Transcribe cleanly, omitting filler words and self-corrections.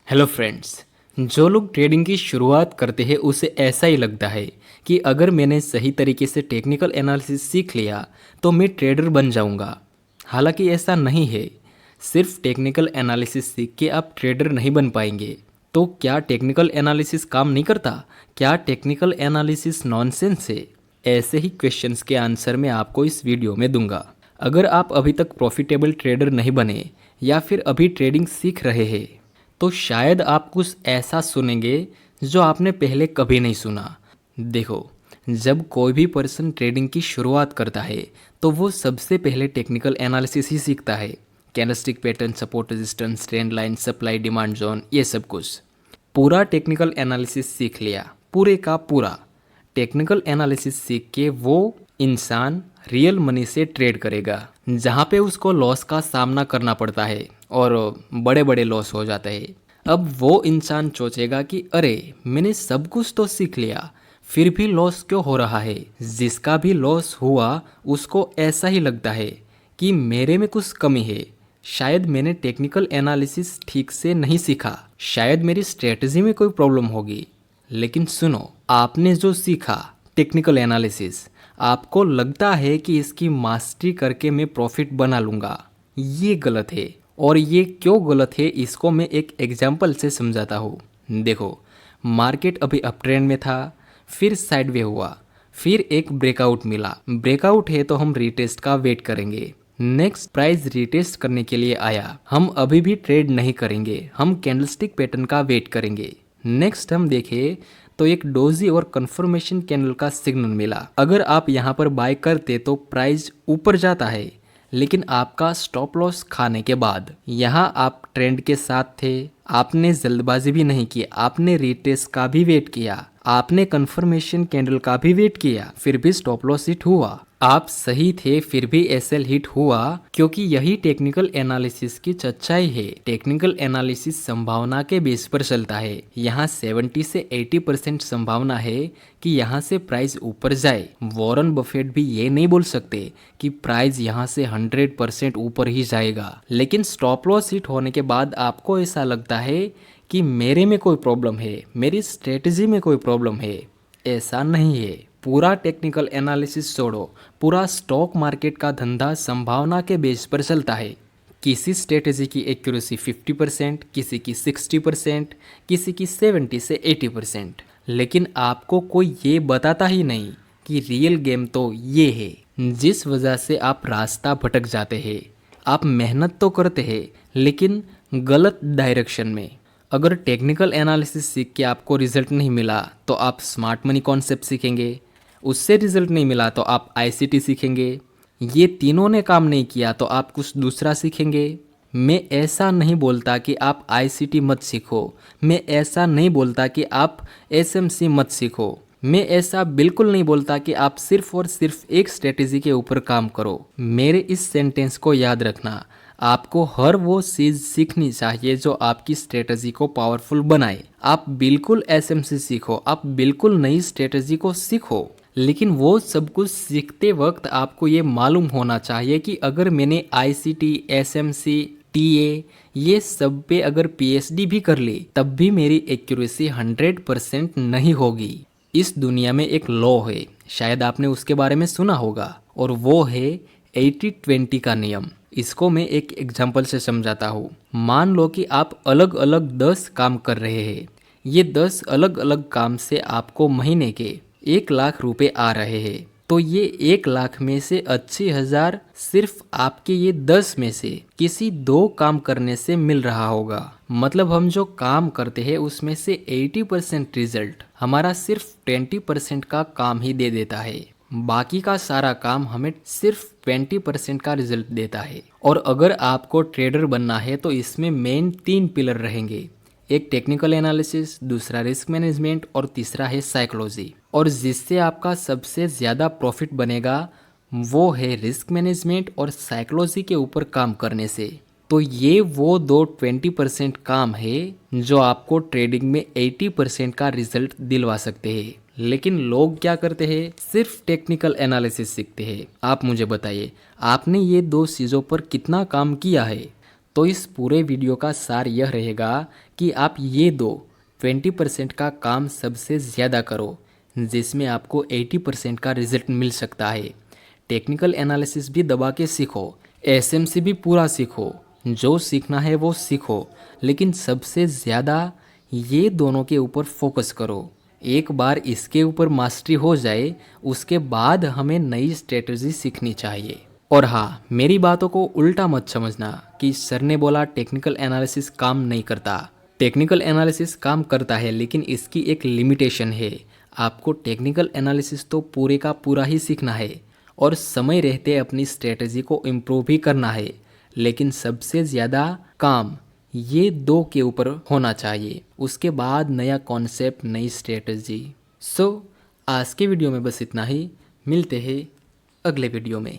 Hello friends. जो लोग trading की शुरुआत करते हैं उसे ऐसा ही लगता है कि अगर मैंने सही तरीके से टेक्निकल एनालिसिस सीख लिया तो मैं ट्रेडर बन जाऊंगा। हालांकि ऐसा नहीं है। सिर्फ टेक्निकल एनालिसिस सीख के आप ट्रेडर नहीं बन पाएंगे। तो क्या टेक्निकल एनालिसिस काम नहीं करता? क्या टेक्निकल एनालिसिस नॉनसेंस है? ऐसे ही क्वेश्चंस के आंसर मैं आपको इस वीडियो में दूंगा। अगर आप अभी तक प्रॉफिटेबल ट्रेडर नहीं बने या फिर अभी ट्रेडिंग सीख रहे हैं तो शायद आप कुछ ऐसा सुनेंगे जो आपने पहले कभी नहीं सुना। देखो, जब कोई भी पर्सन ट्रेडिंग की शुरुआत करता है तो वो सबसे पहले टेक्निकल एनालिसिस ही सीखता है। Candlestick pattern, support, resistance, trend line, supply, demand zone, ये सब कुछ पूरा टेक्निकल एनालिसिस सीख लिया, पूरे का पूरा टेक्निकल एनालिसिस सीख के वो इंसान रियल मनी से ट्रेड करेगा, जहाँ पे उसको लॉस का सामना करना पड़ता है और बड़े बड़े लॉस हो जाते हैं। अब वो इंसान सोचेगा कि अरे, मैंने सब कुछ तो सीख लिया, फिर भी लॉस क्यों हो रहा है। जिसका भी लॉस हुआ उसको ऐसा ही लगता है कि मेरे में कुछ कमी है। शायद मैंने टेक्निकल एनालिसिस ठीक से नहीं सीखा, शायद मेरी स्ट्रेटजी में कोई प्रॉब्लम होगी। लेकिन सुनो, आपने जो सीखा टेक्निकल एनालिसिस, आपको लगता है कि इसकी मास्टरी करके मैं प्रॉफिट बना लूँगा। ये गलत है। और ये क्यों गलत है इसको मैं एक एग्जांपल से समझाता हूँ। देखो, मार्केट अभी अप ट्रेंड में था, फिर साइडवे हुआ, फिर एक ब्रेकआउट मिला। ब्रेकआउट है तो हम रीटेस्ट का वेट करेंगे। नेक्स्ट प्राइस रीटेस्ट करने के लिए आया, हम अभी भी ट्रेड नहीं करेंगे, हम कैंडलस्टिक पैटर्न का वेट करेंगे। नेक्स्ट हम देखें तो एक डोजी और कंफर्मेशन कैंडल का सिग्नल मिला। अगर आप यहाँ पर बाय करते तो प्राइस ऊपर जाता है, लेकिन आपका स्टॉप लॉस खाने के बाद यहाँ आप ट्रेंड के साथ थे। आपने जल्दबाजी भी नहीं की, आपने रीटेस्ट का भी वेट किया, आपने कंफर्मेशन कैंडल का भी वेट किया, फिर भी स्टॉप लॉस हिट हुआ। आप सही थे, फिर भी एसएल हिट हुआ, क्योंकि यही टेक्निकल एनालिसिस की सच्चाई है। टेक्निकल एनालिसिस संभावना के बेस पर चलता है। यहाँ 70 से 80% संभावना है कि यहाँ से प्राइस ऊपर जाए। वॉरेन बफेट भी ये नहीं बोल सकते कि प्राइस यहाँ से 100% ऊपर ही जाएगा। लेकिन स्टॉप लॉस हिट होने के बाद आपको ऐसा लगता है कि मेरे में कोई प्रॉब्लम है, मेरी स्ट्रेटजी में कोई प्रॉब्लम है। ऐसा नहीं है। पूरा टेक्निकल एनालिसिस छोड़ो, पूरा स्टॉक मार्केट का धंधा संभावना के बेस पर चलता है। किसी स्ट्रेटजी की एक्यूरेसी 50%, किसी की 60%, किसी की 70 से 80%। लेकिन आपको कोई ये बताता ही नहीं कि रियल गेम तो ये है। जिस वजह से आप रास्ता भटक जाते हैं। आप मेहनत तो करते हैं लेकिन गलत डायरेक्शन में। अगर टेक्निकल एनालिसिस सीख के आपको रिजल्ट नहीं मिला तो आप स्मार्ट मनी कॉन्सेप्ट सीखेंगे, उससे रिजल्ट नहीं मिला तो आप आईसीटी सीखेंगे, ये तीनों ने काम नहीं किया तो आप कुछ दूसरा सीखेंगे। मैं ऐसा नहीं बोलता कि आप आईसीटी मत सीखो, मैं ऐसा नहीं बोलता कि आप एसएमसी मत सीखो, मैं ऐसा बिल्कुल नहीं बोलता कि आप सिर्फ और सिर्फ एक स्ट्रेटेजी के ऊपर काम करो। मेरे इस सेंटेंस को याद रखना, आपको हर वो चीज़ सीखनी चाहिए जो आपकी स्ट्रेटजी को पावरफुल बनाए। आप बिल्कुल एसएमसी सीखो, आप बिल्कुल नई स्ट्रेटजी को सीखो, लेकिन वो सब कुछ सीखते वक्त आपको ये मालूम होना चाहिए कि अगर मैंने आईसीटी, एसएमसी, टीए ये सब पे अगर पीएचडी भी कर ली तब भी मेरी एक्यूरेसी 100% नहीं होगी। इस दुनिया में एक लॉ है, शायद आपने उसके बारे में सुना होगा, और वो है 80-20 का नियम। इसको मैं एक एग्जांपल से समझाता हूँ। मान लो कि आप अलग अलग 10 काम कर रहे हैं। ये 10 अलग अलग काम से आपको महीने के 1 लाख रुपए आ रहे हैं। तो ये 1 लाख में से 80,000 सिर्फ आपके ये 10 में से किसी 2 काम करने से मिल रहा होगा। मतलब हम जो काम करते हैं उसमें से 80% रिजल्ट हमारा सिर्फ 20% का काम ही दे देता है। बाकी का सारा काम हमें सिर्फ 20% का रिजल्ट देता है। और अगर आपको ट्रेडर बनना है तो इसमें मेन 3 पिलर रहेंगे। एक टेक्निकल एनालिसिस, दूसरा रिस्क मैनेजमेंट और तीसरा है साइकोलॉजी। और जिससे आपका सबसे ज़्यादा प्रॉफिट बनेगा वो है रिस्क मैनेजमेंट और साइकोलॉजी के ऊपर काम करने से। तो ये वो 20% काम है जो आपको ट्रेडिंग में 80% का रिजल्ट दिलवा सकते हैं। लेकिन लोग क्या करते हैं, सिर्फ टेक्निकल एनालिसिस सीखते हैं। आप मुझे बताइए, आपने ये 2 चीज़ों पर कितना काम किया है? तो इस पूरे वीडियो का सार यह रहेगा कि आप ये दो 20% का काम सबसे ज़्यादा करो, जिसमें आपको 80% का रिजल्ट मिल सकता है। टेक्निकल एनालिसिस भी दबा के सीखो, एसएमसी भी पूरा सीखो, जो सीखना है वो सीखो, लेकिन सबसे ज़्यादा ये दोनों के ऊपर फोकस करो। एक बार इसके ऊपर मास्टरी हो जाए, उसके बाद हमें नई स्ट्रेटजी सीखनी चाहिए। और हाँ, मेरी बातों को उल्टा मत समझना कि सर ने बोला टेक्निकल एनालिसिस काम नहीं करता। टेक्निकल एनालिसिस काम करता है, लेकिन इसकी एक लिमिटेशन है। आपको टेक्निकल एनालिसिस तो पूरे का पूरा ही सीखना है और समय रहते अपनी स्ट्रेटजी को इम्प्रूव भी करना है, लेकिन सबसे ज़्यादा काम ये दो के ऊपर होना चाहिए। उसके बाद नया कॉन्सेप्ट, नई स्ट्रेटजी। सो आज के वीडियो में बस इतना ही। मिलते हैं अगले वीडियो में।